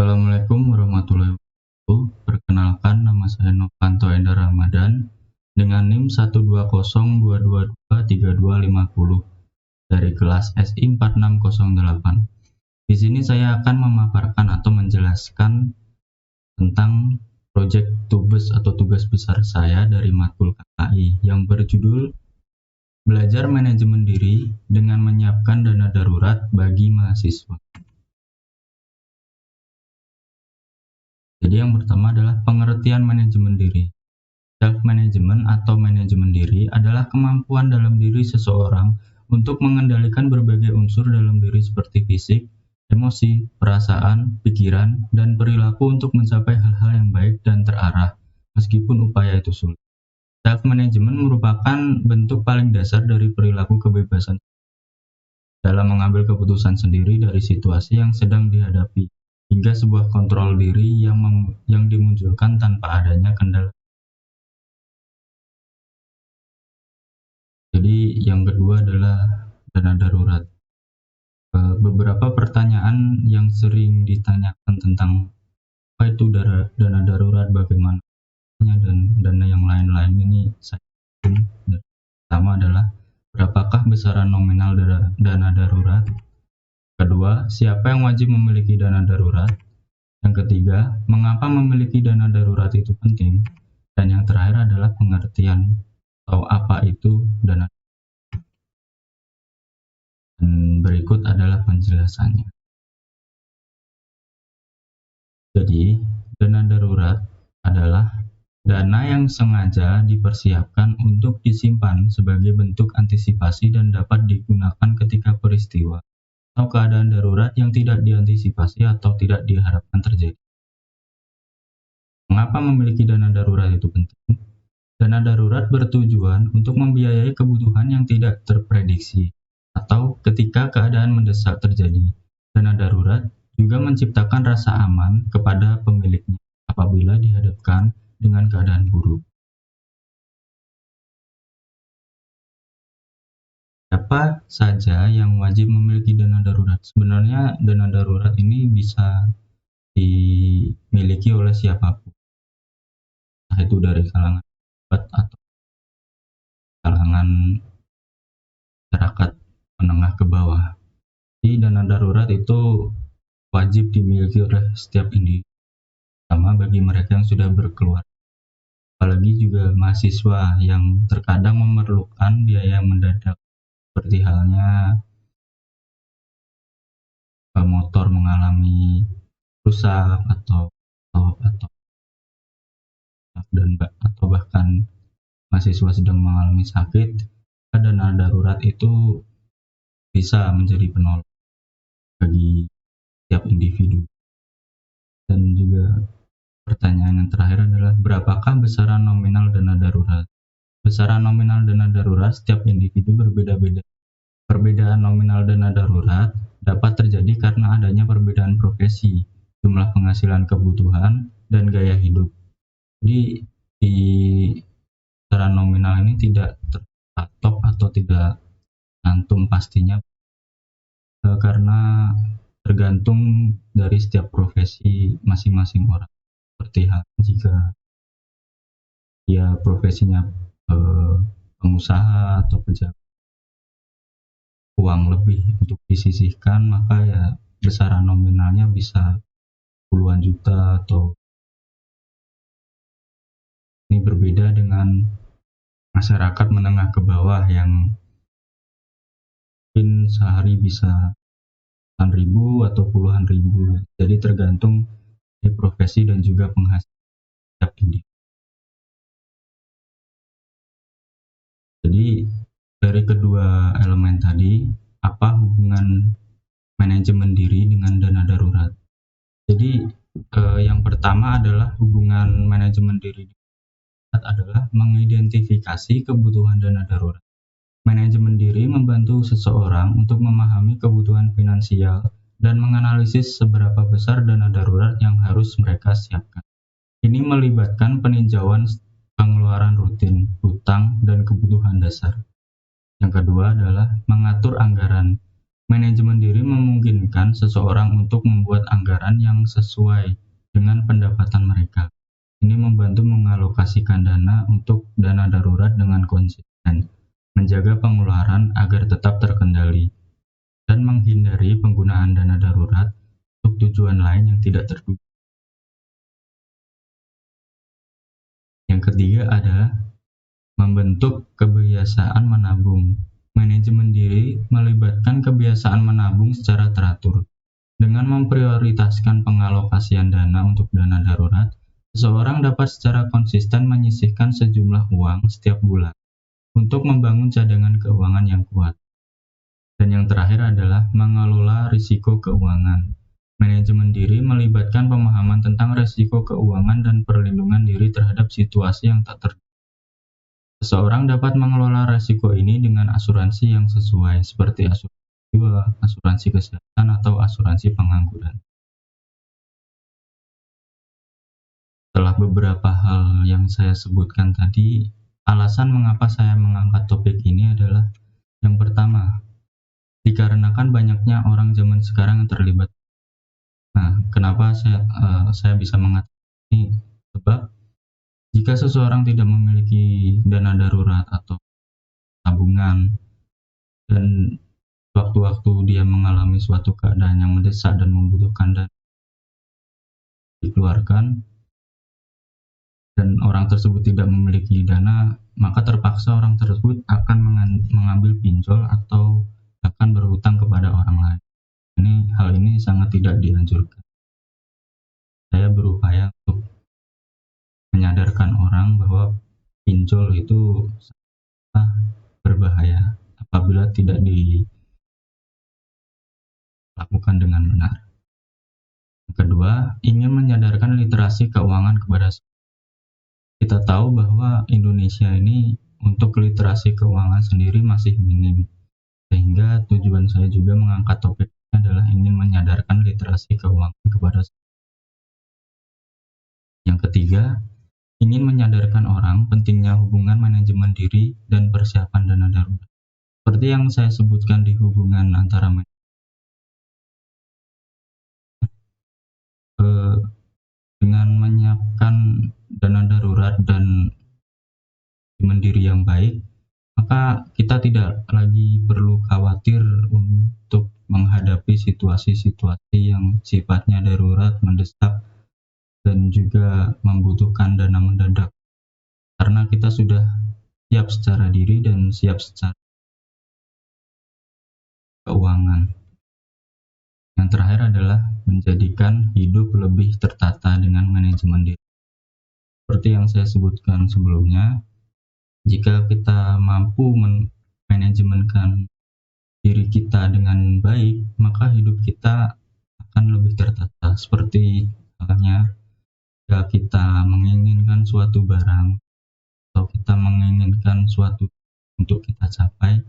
Assalamualaikum warahmatullahi wabarakatuh. Perkenalkan, nama saya Novanto Enda Ramadan dengan NIM 12022223250 dari kelas SI 4608. Di sini saya akan memaparkan atau menjelaskan tentang proyek tugas atau tugas besar saya dari matkul KKI yang berjudul Belajar Manajemen Diri dengan Menyiapkan Dana Darurat bagi Mahasiswa. Jadi yang pertama adalah pengertian manajemen diri. Self-management atau manajemen diri adalah kemampuan dalam diri seseorang untuk mengendalikan berbagai unsur dalam diri seperti fisik, emosi, perasaan, pikiran, dan perilaku untuk mencapai hal-hal yang baik dan terarah, meskipun upaya itu sulit. Self-management merupakan bentuk paling dasar dari perilaku kebebasan dalam mengambil keputusan sendiri dari situasi yang sedang dihadapi, hingga sebuah kontrol diri yang dimunculkan tanpa adanya kendala. Jadi yang kedua adalah dana darurat. Beberapa pertanyaan yang sering ditanyakan tentang apa itu dana darurat, bagaimana dan dana yang lain-lain ini saya pertama adalah berapakah besaran nominal dana darurat? Kedua, siapa yang wajib memiliki dana darurat? Yang ketiga, mengapa memiliki dana darurat itu penting? Dan yang terakhir adalah pengertian atau apa itu dana. Dan berikut adalah penjelasannya. Jadi, dana darurat adalah dana yang sengaja dipersiapkan untuk disimpan sebagai bentuk antisipasi dan dapat digunakan ketika peristiwa atau keadaan darurat yang tidak diantisipasi atau tidak diharapkan terjadi. Mengapa memiliki dana darurat itu penting? Dana darurat bertujuan untuk membiayai kebutuhan yang tidak terprediksi atau ketika keadaan mendesak terjadi. Dana darurat juga menciptakan rasa aman kepada pemiliknya apabila dihadapkan dengan keadaan buruk. Siapa saja yang wajib memiliki dana darurat? Sebenarnya dana darurat ini bisa dimiliki oleh siapapun, entah itu dari kalangan atau kalangan masyarakat menengah ke bawah. Jadi dana darurat itu wajib dimiliki oleh setiap individu, terutama bagi mereka yang sudah berkeluarga. Apalagi juga mahasiswa yang terkadang memerlukan biaya mendadak, seperti halnya motor mengalami rusak atau bahkan mahasiswa sedang mengalami sakit. Dana darurat itu bisa menjadi penolong bagi setiap individu. Dan juga pertanyaan yang terakhir adalah berapakah besaran nominal dana darurat? Besaran nominal dana darurat setiap individu berbeda-beda. Perbedaan nominal dana darurat dapat terjadi karena adanya perbedaan profesi, jumlah penghasilan kebutuhan, dan gaya hidup. Jadi di besaran nominal ini tidak terpatok atau tidak cantum pastinya, karena tergantung dari setiap profesi masing-masing orang. Seperti halnya jika dia profesinya pengusaha atau pejabat, uang lebih untuk disisihkan, maka ya besaran nominalnya bisa puluhan juta. Atau ini berbeda dengan masyarakat menengah ke bawah yang mungkin sehari bisa ribu atau puluhan ribu. Jadi tergantung dari profesi dan juga penghasilan setiap individu. Jadi dari kedua elemen tadi, apa hubungan manajemen diri dengan dana darurat? Jadi yang pertama adalah hubungan manajemen diri adalah mengidentifikasi kebutuhan dana darurat. Manajemen diri membantu seseorang untuk memahami kebutuhan finansial dan menganalisis seberapa besar dana darurat yang harus mereka siapkan. Ini melibatkan peninjauan pengeluaran rutin, hutang, dan kebutuhan dasar. Yang kedua adalah mengatur anggaran. Manajemen diri memungkinkan seseorang untuk membuat anggaran yang sesuai dengan pendapatan mereka. Ini membantu mengalokasikan dana untuk dana darurat dengan konsisten, menjaga pengeluaran agar tetap terkendali, dan menghindari penggunaan dana darurat untuk tujuan lain yang tidak terduga. Yang ketiga adalah membentuk kebiasaan menabung. Manajemen diri melibatkan kebiasaan menabung secara teratur. Dengan memprioritaskan pengalokasian dana untuk dana darurat, seseorang dapat secara konsisten menyisihkan sejumlah uang setiap bulan untuk membangun cadangan keuangan yang kuat. Dan yang terakhir adalah mengelola risiko keuangan. Manajemen diri melibatkan pemahaman tentang risiko keuangan dan perlindungan diri terhadap situasi yang tak terduga. Seseorang dapat mengelola risiko ini dengan asuransi yang sesuai, seperti asuransi jiwa, asuransi kesehatan, atau asuransi pengangguran. Setelah beberapa hal yang saya sebutkan tadi, alasan mengapa saya mengangkat topik ini adalah yang pertama, dikarenakan banyaknya orang zaman sekarang yang terlibat. Nah, kenapa saya bisa mengatakan ini? Sebab jika seseorang tidak memiliki dana darurat atau tabungan, dan waktu-waktu dia mengalami suatu keadaan yang mendesak dan membutuhkan dana dikeluarkan, dan orang tersebut tidak memiliki dana, maka terpaksa orang tersebut akan mengambil pinjol atau akan berhutang kepada orang lain. Hal ini sangat tidak dianjurkan. Saya berupaya untuk menyadarkan orang bahwa pinjol itu sangat berbahaya apabila tidak dilakukan dengan benar. Yang kedua, ingin menyadarkan literasi keuangan kepada semua. Kita tahu bahwa Indonesia ini untuk literasi keuangan sendiri masih minim, sehingga tujuan saya juga mengangkat topik ini adalah ingin menyadarkan literasi keuangan kepada semua. Yang ketiga, ingin menyadarkan orang pentingnya hubungan manajemen diri dan persiapan dana darurat. Seperti yang saya sebutkan di hubungan antara dengan menyiapkan dana darurat dan manajemen diri yang baik, maka kita tidak lagi perlu khawatir untuk menghadapi situasi-situasi yang sifatnya darurat, mendesak, dan juga membutuhkan dana mendadak. Karena kita sudah siap secara diri dan siap secara keuangan. Yang terakhir adalah menjadikan hidup lebih tertata dengan manajemen diri. Seperti yang saya sebutkan sebelumnya, jika kita mampu manajemenkan diri kita dengan baik, maka hidup kita akan lebih tertata. Seperti halnya jika kita menginginkan suatu barang atau kita menginginkan suatu untuk kita capai,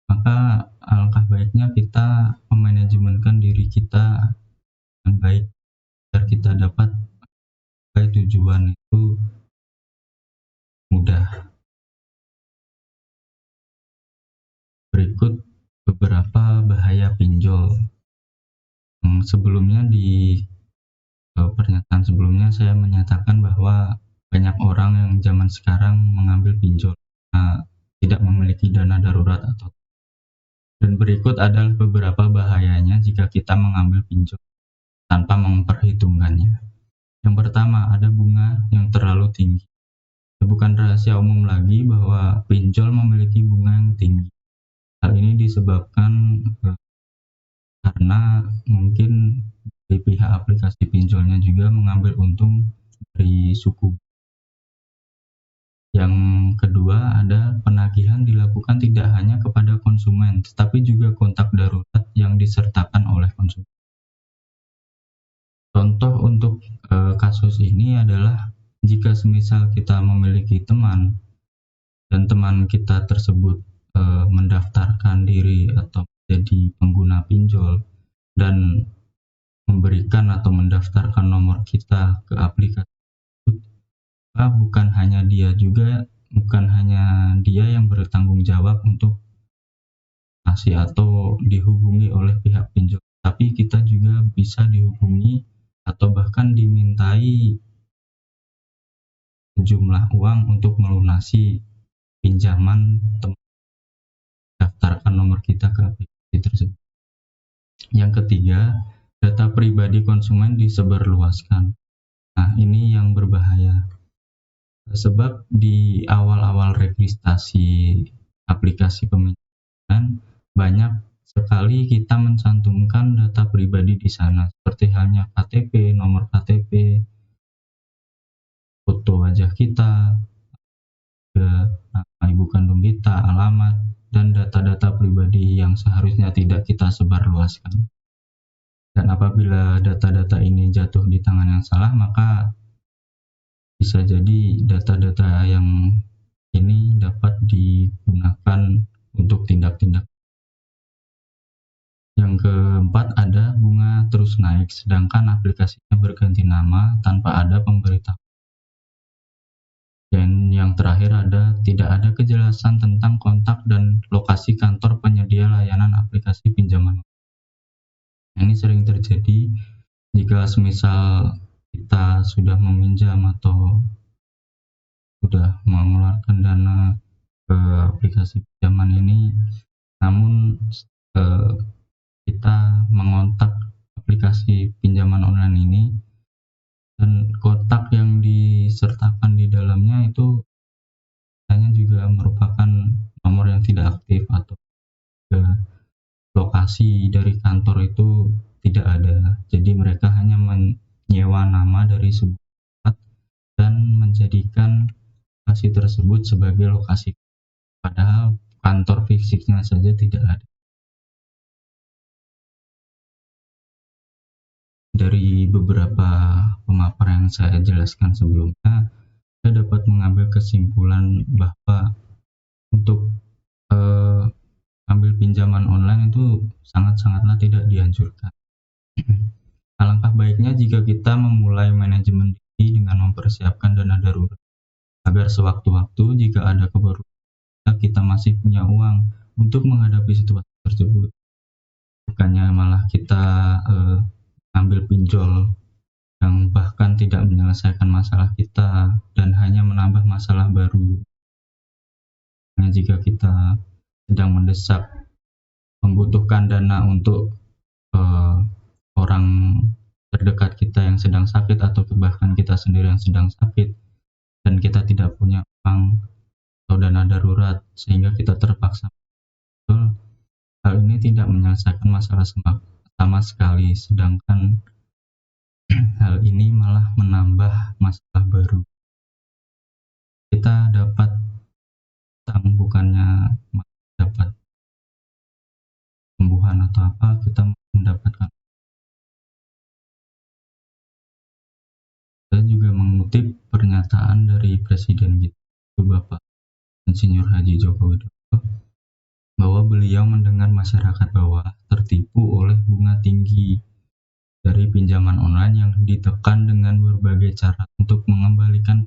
maka alangkah baiknya kita memanajemenkan diri kita dengan baik agar kita dapat mencapai tujuan itu mudah. Berikut beberapa bahaya pinjol. Sebelumnya di pernyataan sebelumnya saya menyatakan bahwa banyak orang yang zaman sekarang mengambil pinjol karena tidak memiliki dana darurat dan berikut adalah beberapa bahayanya jika kita mengambil pinjol tanpa memperhitungkannya. Yang pertama, ada bunga yang terlalu tinggi. Bukan rahasia umum lagi bahwa pinjol memiliki bunga yang tinggi. Hal ini disebabkan karena mungkin dari pihak aplikasi pinjolnya juga mengambil untung dari suku. Yang kedua, ada penagihan dilakukan tidak hanya kepada konsumen, tetapi juga kontak darurat yang disertakan oleh konsumen. Contoh untuk kasus ini adalah jika semisal kita memiliki teman dan teman kita tersebut mendaftarkan diri atau menjadi pengguna pinjol dan memberikan atau mendaftarkan nomor kita ke aplikasi, bukan hanya dia yang bertanggung jawab untuk atau dihubungi oleh pihak pinjol, tapi kita juga bisa dihubungi atau bahkan dimintai sejumlah uang untuk melunasi pinjaman teman, daftarkan nomor kita ke aplikasi tersebut. Yang ketiga, data pribadi konsumen disebarluaskan. Nah, ini yang berbahaya. Sebab di awal-awal registrasi aplikasi peminjaman, banyak sekali kita mencantumkan data pribadi di sana, seperti halnya KTP, nomor KTP, foto wajah kita, nama ibu kandung kita, alamat, dan data-data pribadi yang seharusnya tidak kita sebarluaskan. Dan apabila data-data ini jatuh di tangan yang salah, maka bisa jadi data-data yang ini dapat digunakan untuk tindak-tindak. Yang keempat, ada bunga terus naik sedangkan aplikasinya berganti nama tanpa ada pemberitahuan. Dan yang terakhir, tidak ada kejelasan tentang kontak dan lokasi kantor penyedia layanan aplikasi pinjaman. Ini sering terjadi jika semisal kita sudah meminjam atau sudah mengeluarkan dana ke aplikasi pinjaman ini, namun kita mengontak aplikasi pinjaman online ini dan kontak yang disertakan di dalamnya itu biasanya juga merupakan nomor yang tidak aktif atau lokasi dari kantor itu tidak ada. Jadi mereka hanya menyewa nama dari sebuah tempat dan menjadikan lokasi tersebut sebagai lokasi, padahal kantor fisiknya saja tidak ada. Dari beberapa pemaparan yang saya jelaskan sebelumnya, saya dapat mengambil kesimpulan bahwa untuk ambil pinjaman online itu sangat-sangatlah tidak dianjurkan. Alangkah baiknya jika kita memulai manajemen diri dengan mempersiapkan dana darurat, agar sewaktu-waktu jika ada keperluan kita masih punya uang untuk menghadapi situasi tersebut. Bukannya malah kita ambil pinjol yang bahkan tidak menyelesaikan masalah kita dan hanya menambah masalah baru. Jika kita sedang mendesak, membutuhkan dana untuk orang terdekat kita yang sedang sakit atau bahkan kita sendiri yang sedang sakit, dan kita tidak punya uang atau dana darurat sehingga kita terpaksa pinjol, hal ini tidak menyelesaikan masalah sama sekali, sedangkan hal ini malah menambah masalah baru. Kita dapat bukannya dapat sembuhan atau apa, kita mendapatkan. Saya juga mengutip pernyataan dari Presiden kita, Bapak Insinyur Haji Joko Widodo, bahwa beliau mendengar masyarakat bawah tertipu oleh bunga tinggi dari pinjaman online yang ditekan dengan berbagai cara untuk mengembalikan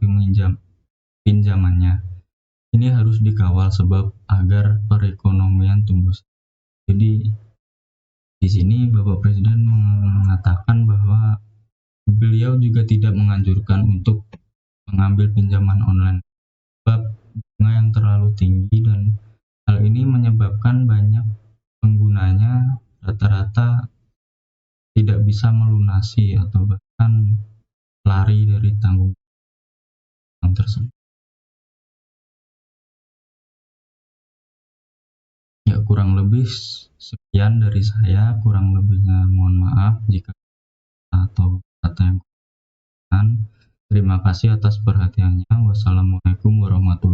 pinjamannya. Ini harus dikawal sebab agar perekonomian tumbuh. Jadi di sini Bapak Presiden mengatakan bahwa beliau juga tidak menganjurkan untuk mengambil pinjaman online sebab bunga yang terlalu tinggi, dan hal ini menyebabkan banyak penggunanya rata-rata tidak bisa melunasi atau bahkan lari dari tanggung jawab tersebut. Ya, kurang lebih sekian dari saya, kurang lebihnya mohon maaf jika atau kata yang kurang. Terima kasih atas perhatiannya. Wassalamualaikum warahmatullahi wabarakatuh.